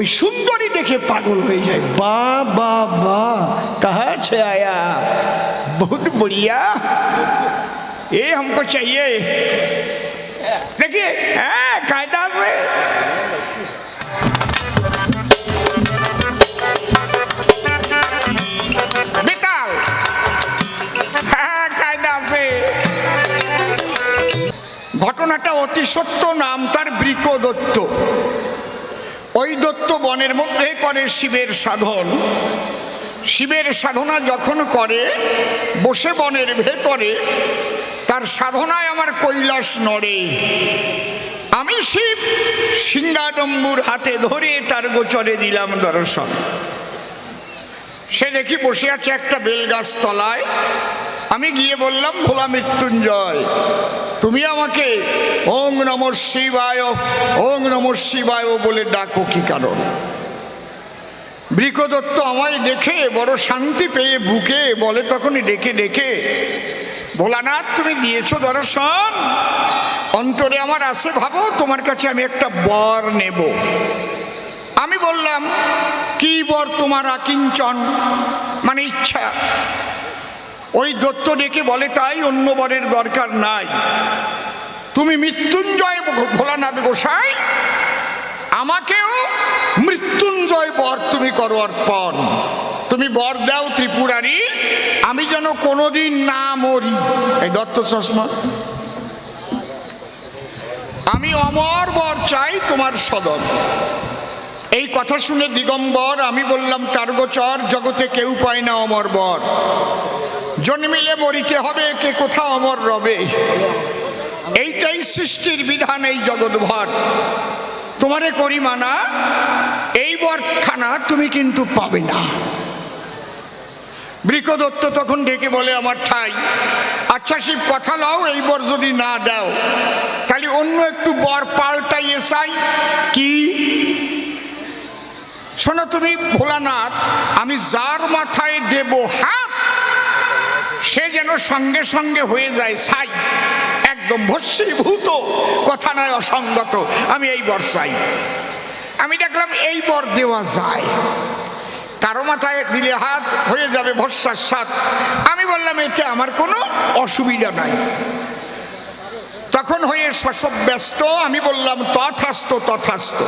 ওই সুন্দরী দেখে পাগল হয়ে যায়। বা বা বা কাহা से आया, बहुत बढ़िया, ये हमको चाहिए। देखिए कायदा से बिकाल, कायदा से। ঘটনাটা অতি সত্য। নাম তার বৃক দত্ত। ওই দত্ত বনের মধ্যে করে শিবের সাধন। শিবের সাধনা যখন করে বসে বনের ভেতরে, তার সাধনায় আমার কৈলাস নড়ে। আমি শিব সিংহাডম্বুর হাতে ধরে তার গোচরে দিলাম দর্শন। সে দেখি বসে আছে একটা বেলগাছ তলায়। আমি গিয়ে বললাম, ভোলা মৃত্যুঞ্জয়, তুমি আমাকে ওং নমঃ শিবায়, ওং নমঃ শিবায় বলে ডাকো কি কারণ? বৃকদত্ত আমায় দেখে বড় শান্তি পেয়ে বুকে বলে তখনই ডেকে ডেকে, ভোলানাথ তুমি দিয়েছো দর্শন, অন্তরে আমার আছে ভাবো তোমার কাছে আমি একটা বর নেব। আমি বললাম, কি বর তোমার? আকিঞ্চন মানে ইচ্ছা। ওই দত্ত ডেকে বলে, তাই অন্য বরের দরকার নাই। তুমি মৃত্যুঞ্জয় ভোলানাথ গোসাই, আমাকেও মৃত্যুঞ্জয় বর তুমি করো অর্পণ। তুমি বর দাও ত্রিপুরারি, আমি যেন কোনোদিন না মরি। এই দত্ত চশমা, আমি অমর বর চাই তোমার সদন। এই কথা শুনে দিগম্বর, আমি বললাম তার গোচর, জগতে কেউ পায় না অমর বর। জন্মিলে মরিতে হবে, কে কোথাও অমর রবে। এইটাই সৃষ্টির বিধান এই জগৎভর। তোমারে করি মানা, এই বরখানা তুমি কিন্তু পাবে না। বৃকদত্ত তখন ডেকে বলে, আমার ঠাই, আচ্ছা শিব কথা লাও, এই বর যদি না দাও তাহলে অন্য একটু বর পাল্টাইয়ে চাই। কি? শোনো তুমি ভোলানাথ, আমি যার মাথায় দেব হাত সে যেন সঙ্গে সঙ্গে হয়ে যায় ছাই, একদম ভস্মীভূত, কথা নয় অসঙ্গত। আমি এই বর চাই। আমি দেখলাম এই বর দেওয়া যায়, কারো মাথায় দিলে হাত হয়ে যাবে ভস্মাসাৎ। আমি বললাম এতে আমার কোনো অসুবিধা নাই। তখন হয়ে শশব ব্যস্ত আমি বললাম, তথাস্তু তথাস্তু।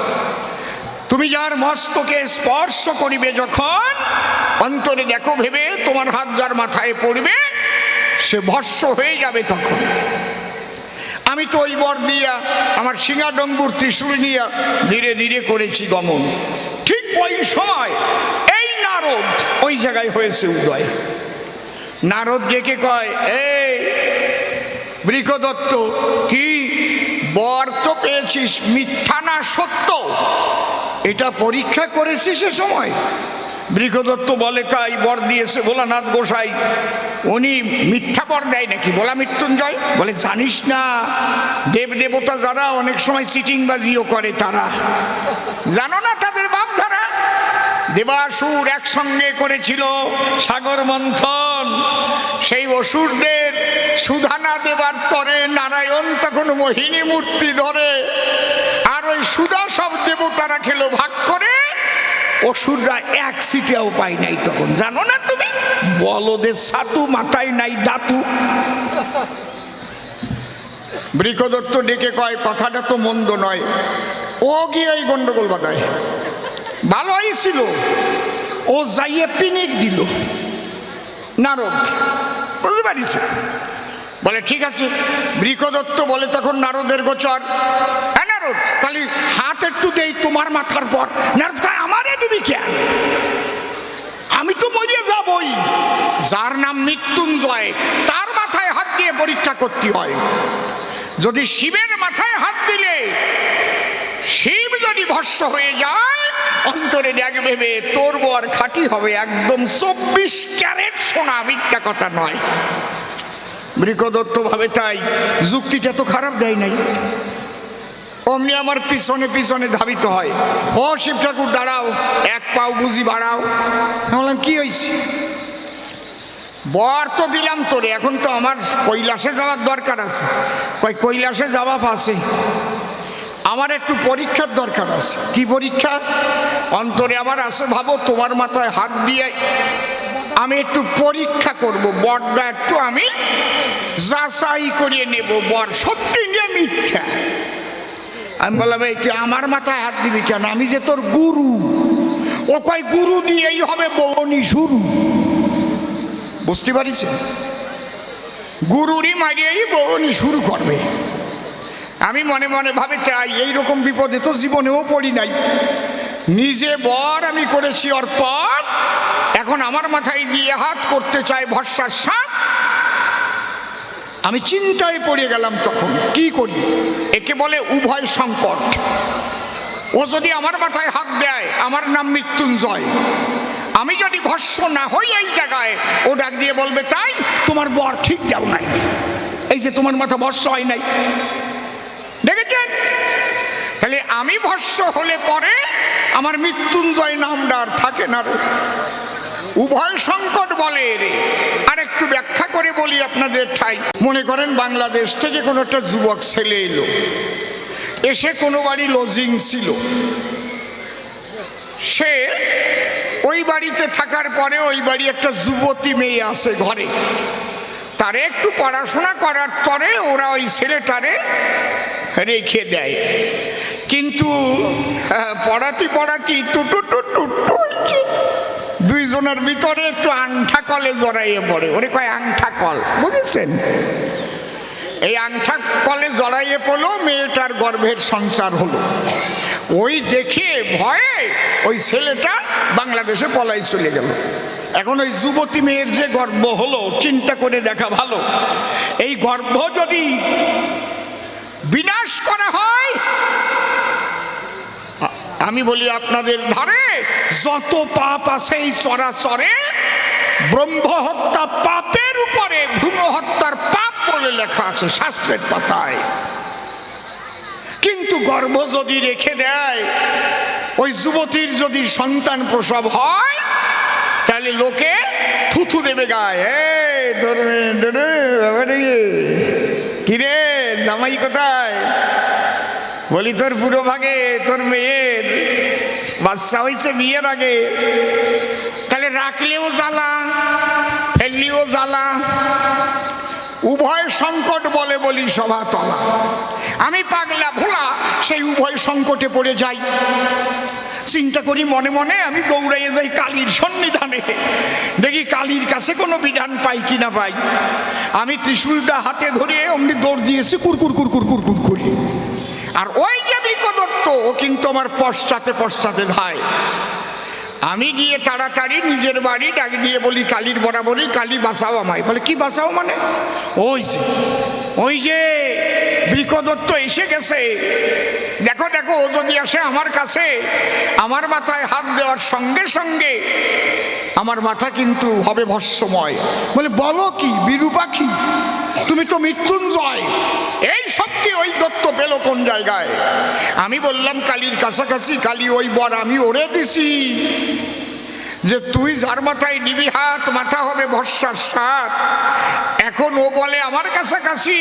তুমি যার মস্তকে স্পর্শ করিবে যখন, অন্তরে দেখো ভেবে তোমার হাত যার মাথায় পড়বে সে ভস্ম হয়ে যাবে। তখন আমি তো ওই বর দিয়া আমার সিংহাডম্বুর ত্রিশূল নিয়ে ধীরে ধীরে করেছি গমন। ঠিক ওই সময় এই নারদ ওই জায়গায় হয়েছে উদয়। নারদ ডেকে কয়, এই বৃকদত্ত, কি বর তো পেয়েছিস, মিথ্যা না সত্য এটা পরীক্ষা করেছিস সে সময়? বৃকদত্ত বলে, তাই বর দিয়েছে ভোলানাথ গোসাই। উনি মিথ্যা বর দেয় নাকি? বলা মৃত্যুঞ্জয় বলে, জানিস না দেব দেবতা যারা অনেক সময় চিটিংবাজিও করে, তারা জানো না তাদের ভাবধারা? দেবাসুর একসঙ্গে করেছিল সাগর মন্থন। সেই অসুরদের সুধানা দেবার তরে নারায়ণ তখন মোহিনী মূর্তি ধরে, আর ওই সুধা সব দেবতারা খেলো ভাগ করে। অসুররা এক সিটেও পাই নাই তখন, জানো না তুমি? বলদের সাতু, মাথায় নাই দাতু। বৃকদত্ত ডেকে কয়, কথাটা তো মন্দ নয়। ও গিয়ে এই গন্ডগোল বাধায়, ভালোই ছিল। ও যাইয়ে পিনিক দিল নারদ, বুঝতে পারিস? বলে ঠিক আছে। বৃকদত্ত বলে তখন নারদের গোচর, হ্যাঁ নারদ তাহলে হাত একটু দেই তোমার মাথার পর। নারদ কয়, আমারে দিবি কেন? আমি তো মরিয়ে যাবই। যার নাম মৃত্যুঞ্জয় তার মাথায় হাত দিয়ে পরীক্ষা করতে হয়। যদি শিবের মাথায় হাত দিলে শিব যদি ভস্ম হয়ে যায়, অন্তরে দেখবে তোর বর খাঁটি হবে, একদম 24 ক্যারেট সোনা, মিথ্যা কথা নয়। বৃকদত্ত ভাবে, তাই যুক্তিটা তো খারাপ দেয় নাই। অমনি আমার পিছনে পিছনে ধাবিত হয়, ও শিব ঠাকুর দাঁড়াও, এক পাও বুঝি বাড়াও। বললাম, কি হয়েছে? বর তো দিলাম তোরে, এখন তো আমার কৈলাসে যাওয়ার দরকার আছে। কই কৈলাসে যাওয়া পাশে, আমার একটু পরীক্ষার দরকার আছে। কি পরীক্ষা? অন্তরে আমার আছে, ভাবো তোমার মাথায় হাত দিয়ে আমি একটু পরীক্ষা করব, বরটা একটু আমি যাচাই করিয়ে নেব, বর সত্যি নিয়ে মিথ্যা। আমি বললাম এই তুই আমার মাথায় হাত দিবি কেন, আমি যে তোর গুরু। ও কয় গুরু দিয়েই হবে বউনি শুরু। বুঝতে পারিস, গুরুরই মারিয়েই বউনি শুরু করবে। আমি মনে মনে ভাবে তাই, এইরকম বিপদে তো জীবনেও পড়ি নাই। নিজে বর আমি করেছি অর্পণ, এখন আমার মাথায় দিয়ে হাত করতে চায় ভরসার সাথ। আমি চিন্তায় পড়ে গেলাম, তখন কি করি? একে বলে উভয় সংকট। ও যদি আমার মাথায় হাত দেয়, আমার নাম মৃত্যুঞ্জয়, আমি যদি ভস্য না হই এই জায়গায়, ও ডাক দিয়ে বলবে তাই তোমার বর ঠিক যাও নাই, এই যে তোমার মাথা ভস্য হয় নাই, দেখেছেন? তাহলে আমি ভস্য হলে পরে আমার মৃত্যুঞ্জয় নামটা আর থাকে না রে। উভয় সংকট বলে রে। আর একটু ব্যাখ্যা করে বলি আপনাদের ঠাই। মনে করেন বাংলাদেশ থেকে কোনো একটা যুবক ছেলে এলো, এসে কোনো বাড়ি লজিং ছিল, সে ওই বাড়িতে থাকার পরে ওই বাড়ি একটা যুবতী মেয়ে আছে ঘরে, তারে একটু পড়াশোনা করার তরে ওরা ওই ছেলেটারে রেখে দেয়। কিন্তু পড়াতি টুটু হয়েছে, দুইজনের ভিতরে একটু আংঠা কলে জড়াইয়ে পড়ে। ওরে কয় আংঠা কল, বুঝেছেন? এই আংঠা কলে জড়াইয়ে পড়লো, মেয়েটার গর্ভের সঞ্চার হলো। ওই দেখে ভয়ে ওই ছেলেটা বাংলাদেশে পলাই চলে গেল। এখন ওই যুবতী মেয়ের যে গর্ভ হলো, চিন্তা করে দেখা ভালো, এই গর্ভ যদি বিনাশ করা হয়, আমি বলি আপনাদের ধারে যত পাপ আছে এই চরাচরে, ব্রহ্ম হত্যা পাপের উপরে ভ্রূণ হত্যার পাপ বলে লেখা আছে শাস্ত্রের পাতায়। কিন্তু গর্ভ যদি রেখে দেয়, ওই যুবতীর যদি সন্তান প্রসব হয়, তাহলে লোকে থুথু দেবে গায়ে, কিরে জামাই কোথায়? বলি তোর পুরো ভাগে তোর মেয়ের বাচ্চা হয়েছে বিয়ের আগে। তাহলে রাখলেও জ্বালা, ফেললেও জ্বালা, উভয় সংকট বলে বলি সভা তলা। আমি পাগলা ভোলা সেই উভয় সংকটে পড়ে যাই। চিন্তা করি মনে মনে, আমি দৌড়াইয়ে যাই কালীর সন্নিধানে, দেখি কালীর কাছে কোনো বিধান পাই কিনা পাই। আমি ত্রিশূলটা হাতে ধরে অমনি দৌড় দিয়েছি কুরকুর কুরকুর কুরকুর করি। আর ওই যে বৃকদত্ত, ও কিন্তু আমার পশ্চাতে পশ্চাতে ধায়। আমি গিয়ে তাড়াতাড়ি নিজের বাড়ি ডাক দিয়ে বলি কালীর বরাবরই, কালী বাঁচাও আমায়। বলে কি বাঁচাও মানে? ওই যে বৃকদত্ত এসে গেছে, দেখো দেখো, ও যদি আসে আমার কাছে, আমার মাথায় হাত দেওয়ার সঙ্গে সঙ্গে আমার মাথা কিন্তু হবে ভস্মময়। বলে বলো কি বীরু পাখি, তুমি তো মৃত্যুঞ্জয়, এই শক্তি ওই দত্ত পেল কোন জায়গায়? আমি বললাম কালীর কাছাকাছি, কালী ওই বর আমি ওরে দিছি, যে তুই যার মাথায় নিবি হাত, মাথা হবে ভস্মার সাত। এখন ও বলে আমার কাছাকাছি,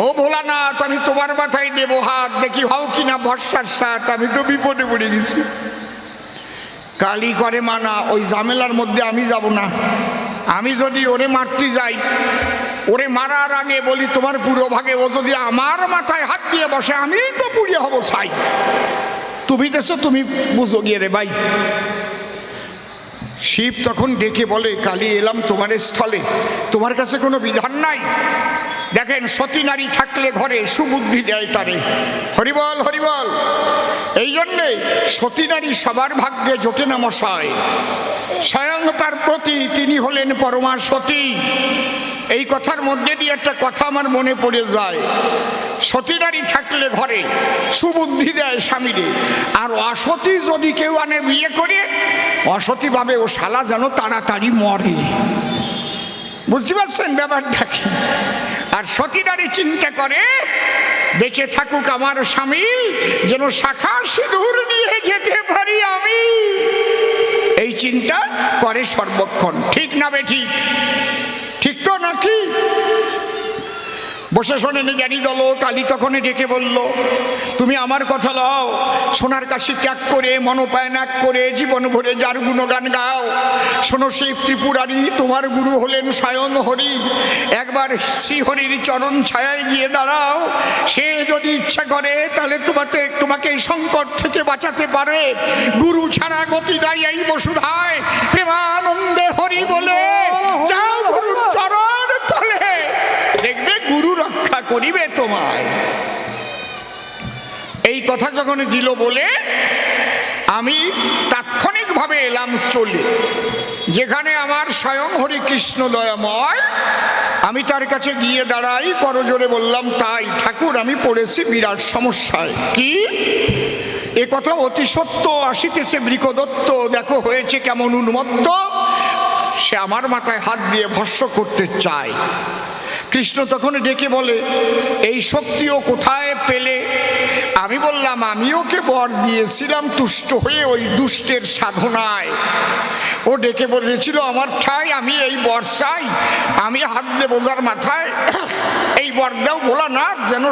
ও ভোলানাথ আমি তোমার মাথায় নেবো হাত, দেখি হও কিনা ভস্মার সাত। আমি তো বিপদে পড়ে গেছি। কালী করে মানা, ওই ঝামেলার মধ্যে আমি যাব না। আমি যদি ওরে মারতে যাই, ওরে মারার আগে বলি তোমার পুরো ভাগে, ও যদি আমার মাথায় হাত দিয়ে বসে, আমি তো পুড়িয়ে হব ছাই। তুমি দেশো, তুমি বুঝো গিয়ে রে ভাই। শিব তখন ডেকে বলে কালী এলাম তোমার স্থলে, তোমার কাছে কোনো বিধান নাই? দেখেন সতী নারী থাকলে ঘরে সুবুদ্ধি দেয় তারে। হরিবল হরিবল। এই জন্যে সতী নারী সবার ভাগ্যে জোটে না মশায়। স্বয়ং পার্বতী তিনি হলেন পরমা সতী। এই কথার মধ্যে দিয়ে একটা কথা আমার মনে পড়ে যায়, সতী নারী থাকলে ঘরে সুবুদ্ধি দেয় স্বামীরে। আর অসতী যদি কেউ আনে বিয়ে করে, অসতী ভাবে ও শালা যেন তাড়াতাড়ি মরে। বুঝতে পারছেন ব্যাপারটা কি? আর সতী নারী চিন্তা করে বেঁচে থাকুক আমার স্বামী, যেন শাখা সিঁদুর নিয়ে যেতে পারি আমি। এই চিন্তা করে সর্বক্ষণ। ঠিক না বে ঠিক? ঠিক তো নাকি? বসে শোনেন জ্ঞানী দল কালী তখন ডেকে বলল, তুমি আমার কথা লও, সোনার কাশি ত্যাগ করে মনোপায়ন এক করে জীবন ভরে যার গুণগান গাও। শোনো সেই ত্রিপুরারি তোমার গুরু হলেন স্বয়ং হরি। একবার শ্রীহরির চরণ ছায়ায় গিয়ে দাঁড়াও, সে যদি ইচ্ছা করে তাহলে তোমাকে এই সংকট থেকে বাঁচাতে পারে। গুরু ছাড়া গতি নাই এই বসুধায়, প্রেমানন্দে হরি বলে যাও গুরুর চরণ তলে, দেখবে গুরু রক্ষা করিবে তোমায়। এই কথা যখন দিল বলে আমি তাৎক্ষণিকভাবে এলাম চলে, যেখানে আমার স্বয়ং হরি কৃষ্ণ দয়াময়। আমি তার কাছে গিয়ে দাঁড়াই, করজোরে বললাম, তাই ঠাকুর আমি পড়েছি বিরাট সমস্যায়। কি? এ কথা অতি সত্য আসিতেছে বৃকদত্ত, দেখো হয়েছে কেমন উন্মত্ত, সে আমার মাথায় হাত দিয়ে ভস্য করতে চায়। কৃষ্ণ তখন ডেকে বলে, এই শক্তিও কোথায় পেলে? আমি বললাম, আমি ওকে বর দিয়েছিলাম তুষ্ট হয়ে ওই দুষ্টের সাধনায়। ও ডেকে বলেছিল, আমার ঠাই আমি এই বর চাই। আমি হাত দেব যার মাথায়, এই বর দাও বলা না যেন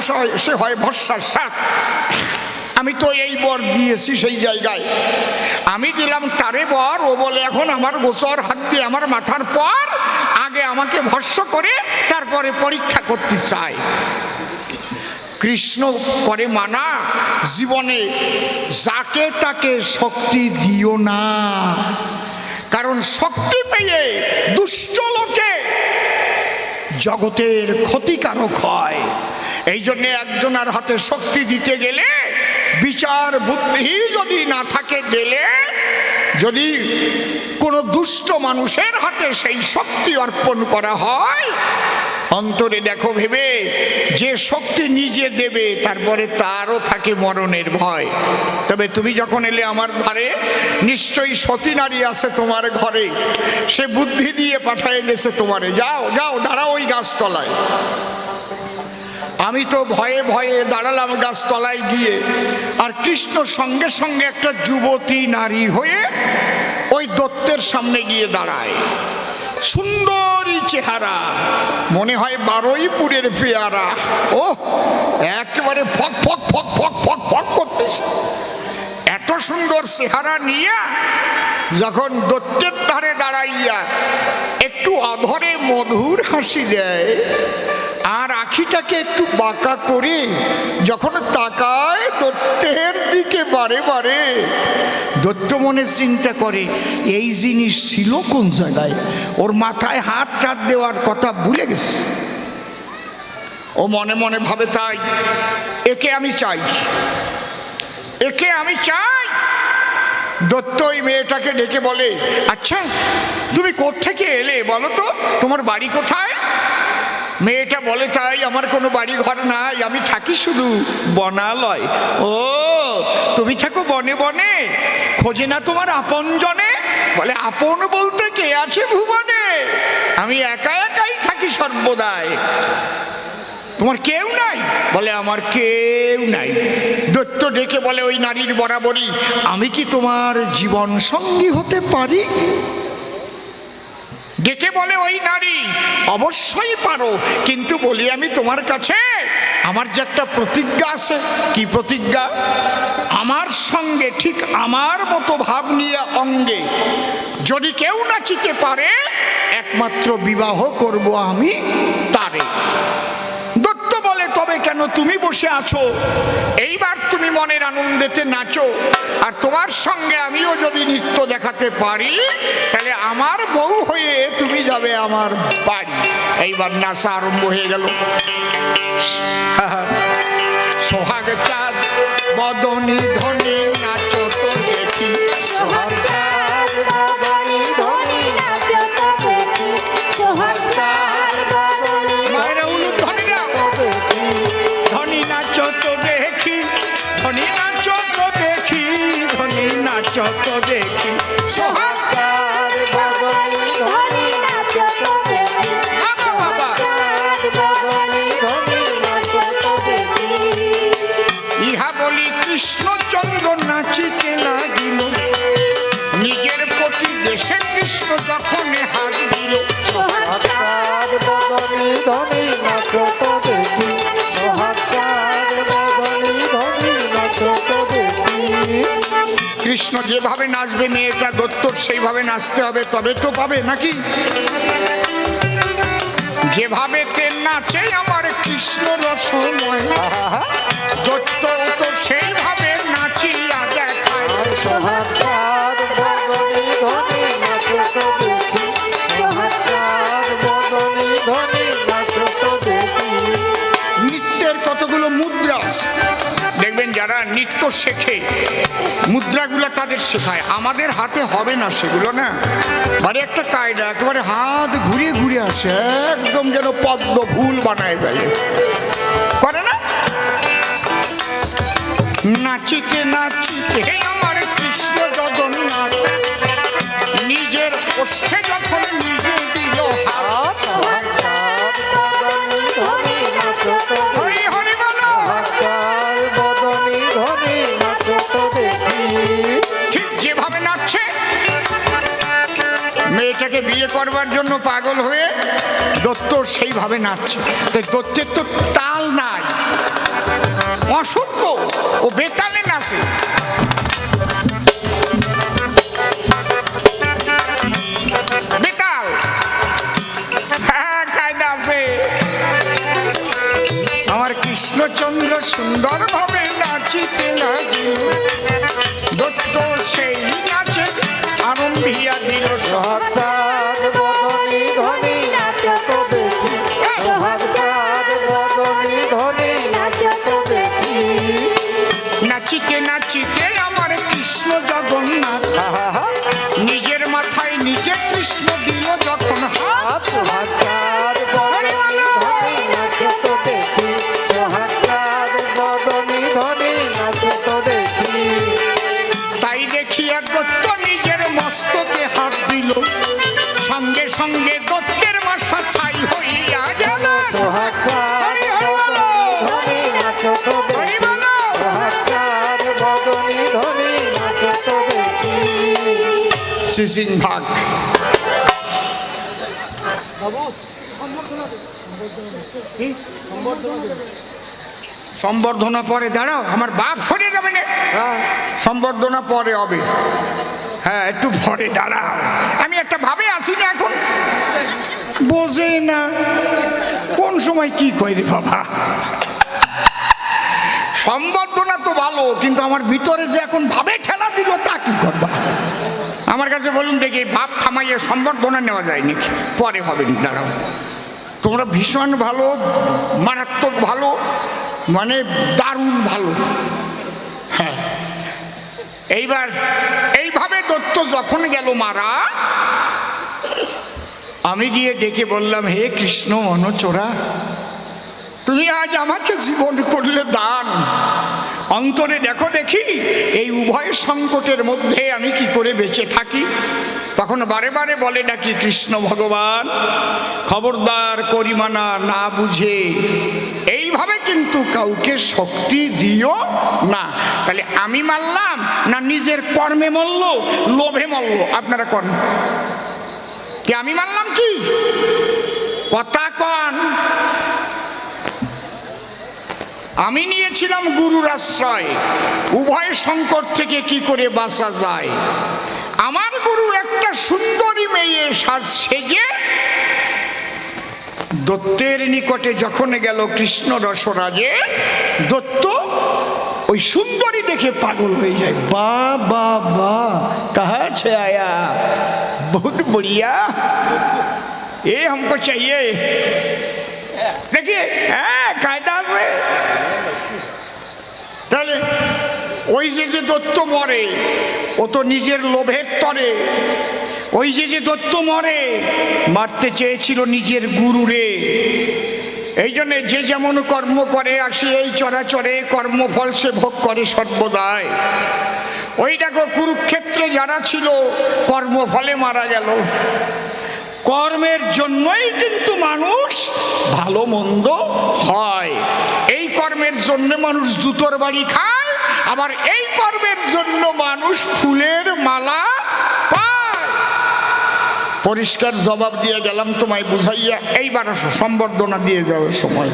সে হয় ভরসার সাথ। আমি তো এই বর দিয়েছি সেই জায়গায়, আমি দিলাম তারে বর। ও বলে এখন আমার গোচর হাত দিয়ে আমার মাথার পর আগে আমাকে ভস্য করে তারপরে পরীক্ষা করতে চায়। কৃষ্ণ করে মানা, জীবনে যাকে তাকে শক্তি দিও না, কারণ শক্তি পেয়ে দুষ্ট লোকে জগতের ক্ষতিকারক হয়। এই জন্য একজনের হাতে শক্তি দিতে গেলে বিচার বুদ্ধি যদি না থাকে দিলে, যদি কোনো দুষ্ট মানুষের হাতে সেই শক্তি অর্পণ করা হয়, অন্তরে দেখো ভেবে যে শক্তি নিজে দেবে তারপরে তারও থাকে মরণের ভয়। তবে তুমি যখন এলে আমার ধারে, নিশ্চয়ই সতী নারী আছে তোমার ঘরে, সে বুদ্ধি দিয়ে পাঠিয়ে দিয়েছে তোমারে, যাও যাও দাঁড়াও ওই গাছতলায়। আমি তো ভয়ে ভয়ে দাঁড়ালাম গাছতলায় গিয়ে, আর কৃষ্ণ সঙ্গে সঙ্গে একটা যুবতী নারী হয়ে ওই দত্তের সামনে গিয়ে দাঁড়ায়। সুন্দরী চেহারা, মনে হয় বারুইপুরের পেয়ারা। ও একেবারে ফক ফক ফক ফক ফক ফক করতেছে। এত সুন্দর চেহারা নিয়ে যখন দত্তের ধারে দাঁড়াইয়া একটু অধরে মধুর হাসি দেয়, আর আখিটাকে একটু বাঁকা করে যখন তাকায় দত্তের দিকে বারে বারে, দত্ত মনে চিন্তা করে এই জিনিস ছিল কোন জায়গায়, ওর মাথায় হাত টাত দেওয়ার কথা ভুলে গেছে। ও মনে মনে ভাবে, তাই একে আমি চাই, একে আমি চাই। দত্ত ওই মেয়েটাকে ডেকে বলে, আচ্ছা তুমি কোত্থেকে এলে বলো তো, তোমার বাড়ি কোথায়? মেয়েটা বলে, তাই আমার কোনো বাড়ি ঘর নাই, আমি থাকি শুধু বনালয়। ও তুমি থাকো বনে বনে, খোঁজে না তোমার আপন জনে? বলে, আপন বলতে কে আছে ভুবনে, আমি একা একাই থাকি সর্বদাই। তোমার কেউ নাই? বলে, আমার কেউ নাই। দত্ত ডেকে বলে ওই নারীর বরাবরই, আমি কি তোমার জীবন সঙ্গী হতে পারি? ডেকে বলে ওই নারী, অবশ্যই পারো, কিন্তু বলি আমি তোমার কাছে আমার যে একটা প্রতিজ্ঞা আছে। কি প্রতিজ্ঞা? আমার সঙ্গে ঠিক আমার মতো ভাব নিয়ে অঙ্গে যদি কেউ নাচিতে পারে, একমাত্র বিবাহ করব আমি তারে। দত্ত বলে, তবে কেন, তুমি বসে আছো, এইবার তুমি মনের আনন্দেতে নাচো, আর তোমার সঙ্গে আমিও যদি নৃত্য দেখাতে পারি তাহলে আমার বউ হয়ে তুমি যাবে আমার বাড়ি। এইবার নাচা আরম্ভ হয়ে গেল। সোহাগ চাঁদ বদনী ধনী নাচো তো দেখি, সোহাগ চাঁদ বদনী ধনী নাচো তো দেখি, সোহাগ চাঁদ বদনী মায়েরা উলু ধনীরা ধনী নাচো তো দেখি, ধনী নাচো তো দেখি, ধনী নাচো তো দেখি, সোহাগ চাঁদ বদনী ধনী নাচো তো দেখি, সোহাগ চাঁদ বদনী ধনী নাচো তো দেখি। ইহা বলি কৃষ্ণচন্দ্র নাচিতে লাগিল, নিজের প্রতি দেশে কৃষ্ণ যখন হাত দিল, সোহাগ চাঁদ বদনী ধনী নাচো তো দেখি, যেভাবে নাচবে মেয়েটা দত্তর সেইভাবে নাচতে হবে, তবে তো পাবে নাকি? যেভাবে তেল নাচে আমার কৃষ্ণ রসময়, দত্ত তো সেইভাবে নাচিয়া দেখায়। নৃত্যের কতগুলো মুদ্রা আছে, দেখবেন যারা নৃত্য শেখে মুদ্রাগুলো তাদের শেখায়, আমাদের হাতে হবে না সেগুলো না। মানে একটা কায়দা, একেবারে হাত ঘুরিয়ে ঘুরিয়ে আসে, একদম যেন পদ্ম ফুল বানায় ফেলে, করে না? নাচিতে নাচিতে আমার কৃষ্ণ জগন্নাথ নিজের ওষ্ঠে যখন নিজে দিল হাত, ঠিক যেভাবে নাচছে মেয়েটাকে বিয়ে করবার জন্য পাগল হয়ে দত্ত সেইভাবে নাচছে। তো দত্তের তো তাল নাই, অসুস্থ, ও বেতালে নাচে। বেতাল, হ্যাঁ কায়দা আছে। আমার কৃষ্ণচন্দ্র সুন্দর ভাবে নাচিতে লাগিল, দত্ত সেই নাচে আরম্ভিয়া দিল। নাচিতে নাচিতে আমার কৃষ্ণ জগন্নাথ নিজের মাথায় নিজে কৃষ্ণ দিল যখন হাত। তাই দেখিয়া দত্ত নিজের মস্তকে হাত দিল, সঙ্গে সঙ্গে দত্তের মাথা ছাই হইয়া গেল। সিং ভাগ সম্বর্ধনা পরে, দাঁড়াও আমার বাপ সরিয়ে যাবে না, সম্বর্ধনা পরে হবে। হ্যাঁ একটু পরে দাঁড়াও, আমি একটা ভাবে আসি না, এখন বোঝে না কোন সময় কি করি বাবা। সম্বর্ধনা তো ভালো, কিন্তু আমার ভিতরে যে এখন ভাবে ঠেলা দিল তা কি করবা? আমার কাছে বলুন দেখি, ভাব থামাইয়ে সম্বর্ধনা নেওয়া যায় নাকি? পরে হবে, দাঁড়াও। তোমরা ভীষণ ভালো, মারাত্মক ভালো, মানে দারুণ ভালো। হ্যাঁ এইবার এইভাবে দত্ত যখন গেল মারা, আমি গিয়ে ডেকে বললাম, হে কৃষ্ণ মনোচোরা, তুমি আজ আমাকে জীবন করলে দান, অন্তরে দেখো দেখি এই উভয় সংকটের মধ্যে আমি কি করে বেঁচে থাকি। তখন বারে বারে বলে ডাকি, কৃষ্ণ ভগবান খবরদার করিমানা না বুঝে এইভাবে কিন্তু কাউকে শক্তি দিও না। তাহলে আমি মারলাম না নিজের কর্মে মরল, লোভে মরল? আপনারা কন কি আমি মারলাম? কি কথা কন? আমি নিয়েছিলাম গুরুর আশ্রয়, উভয় সংকট থেকে কি করে বাঁচা যায়। আমার গুরু একটা সুন্দরী মেয়ে সাজ সেজে দত্তের নিকটে যখন গেল কৃষ্ণ রসরাজে, দত্ত ওই সুন্দরী দেখে পাগল হয়ে যায়। বা বা বা কাহা से आया, बहुत बढ़िया, ये हमको चाहिए। देखिए হ্যাঁ কায়দা আছে। তাহলে ওই যে দত্ত মরে, ও তো নিজের লোভের তরে। ওই যে দত্ত মরে, মারতে চেয়েছিল নিজের গুরুরে। এই জন্যে যে যেমন কর্ম করে আসি এই চরাচরে, কর্মফল সে ভোগ করে সর্বদাই। ওই দেখো কুরুক্ষেত্রে যারা ছিল কর্মফলে মারা গেল। কর্মের জন্যই কিন্তু মানুষ ভালো মন্দ হয়। এই কর্মের জন্য মানুষ জুতোর বাড়ি খায়, আবার এই কর্মের জন্য মানুষ ফুলের মালা পায়। পরিষ্কার জবাব দিয়ে গেলাম তোমায় বুঝাইয়া। এইবার আসো সম্বর্ধনা দিয়ে যাওয়ার সময়।